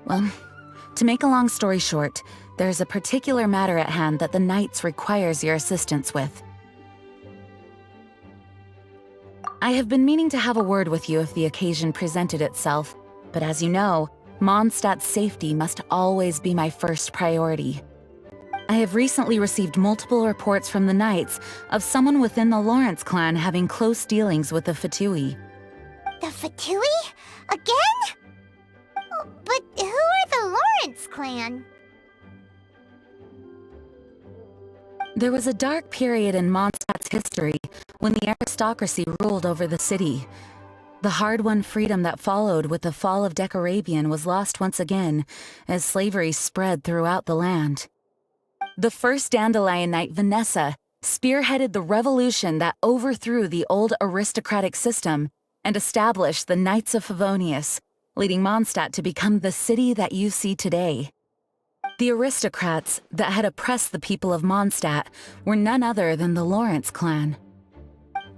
Well, to make a long story short, there's a particular matter at hand that the Knights requires your assistance with. I have been meaning to have a word with you if the occasion presented itself, but as you know, Mondstadt's safety must always be my first priority. I have recently received multiple reports from the Knights of someone within the Lawrence clan having close dealings with the Fatui. The Fatui? Again? But who are the Lawrence clan? There was a dark period in Mondstadt's history when the aristocracy ruled over the city. The hard-won freedom that followed with the fall of Decarabian was lost once again as slavery spread throughout the land. The first Dandelion Knight, Vanessa, spearheaded the revolution that overthrew the old aristocratic system and established the Knights of Favonius, leading Mondstadt to become the city that you see today. The aristocrats that had oppressed the people of Mondstadt were none other than the Lawrence clan.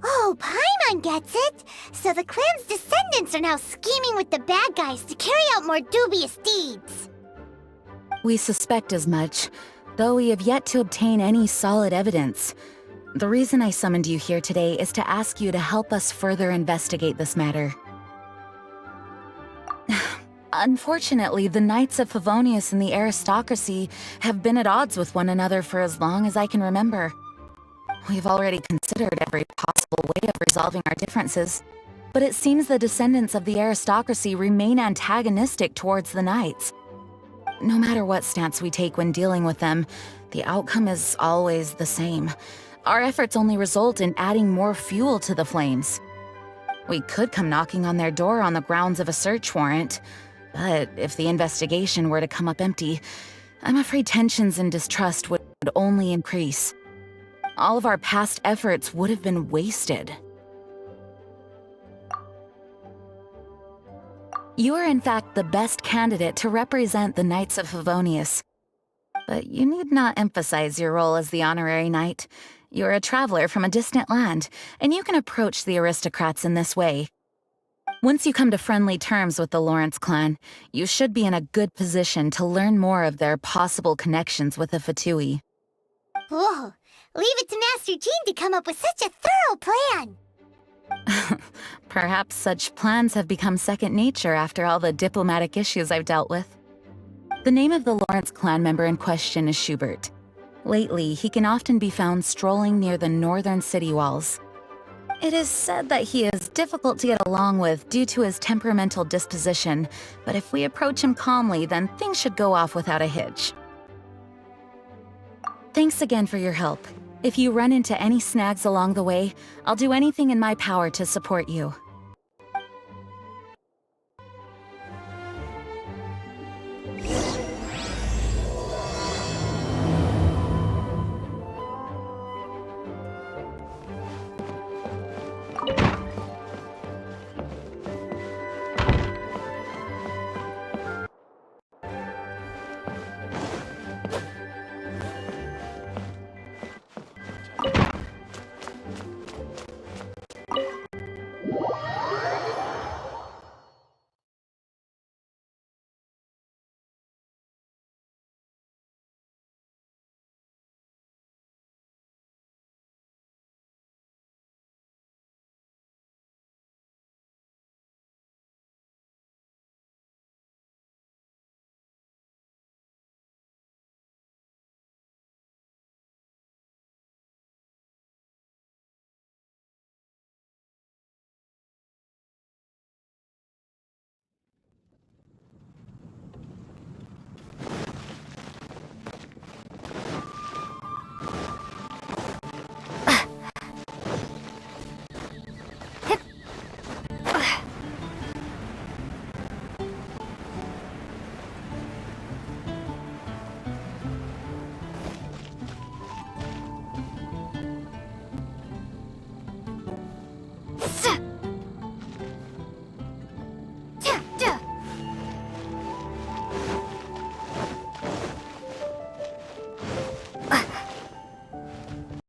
Oh, Paimon gets it! So the clan's descendants are now scheming with the bad guys to carry out more dubious deeds. We suspect as much, though we have yet to obtain any solid evidence. The reason I summoned you here today is to ask you to help us further investigate this matter. Unfortunately, the Knights of Favonius and the aristocracy have been at odds with one another for as long as I can remember. We've already considered every possible way of resolving our differences, but it seems the descendants of the aristocracy remain antagonistic towards the Knights. No matter what stance we take when dealing with them, the outcome is always the same. Our efforts only result in adding more fuel to the flames. We could come knocking on their door on the grounds of a search warrant, but if the investigation were to come up empty, I'm afraid tensions and distrust would only increase. All of our past efforts would have been wasted. You are in fact the best candidate to represent the Knights of Favonius. But you need not emphasize your role as the honorary knight. You're a traveler from a distant land, and you can approach the aristocrats in this way. Once you come to friendly terms with the Lawrence clan, you should be in a good position to learn more of their possible connections with the Fatui. Whoa, leave it to Master Jean to come up with such a thorough plan! Perhaps such plans have become second nature after all the diplomatic issues I've dealt with. The name of the Lawrence clan member in question is Schubert. Lately, he can often be found strolling near the northern city walls. It is said that he is difficult to get along with due to his temperamental disposition, but if we approach him calmly, then things should go off without a hitch. Thanks again for your help. If you run into any snags along the way, I'll do anything in my power to support you.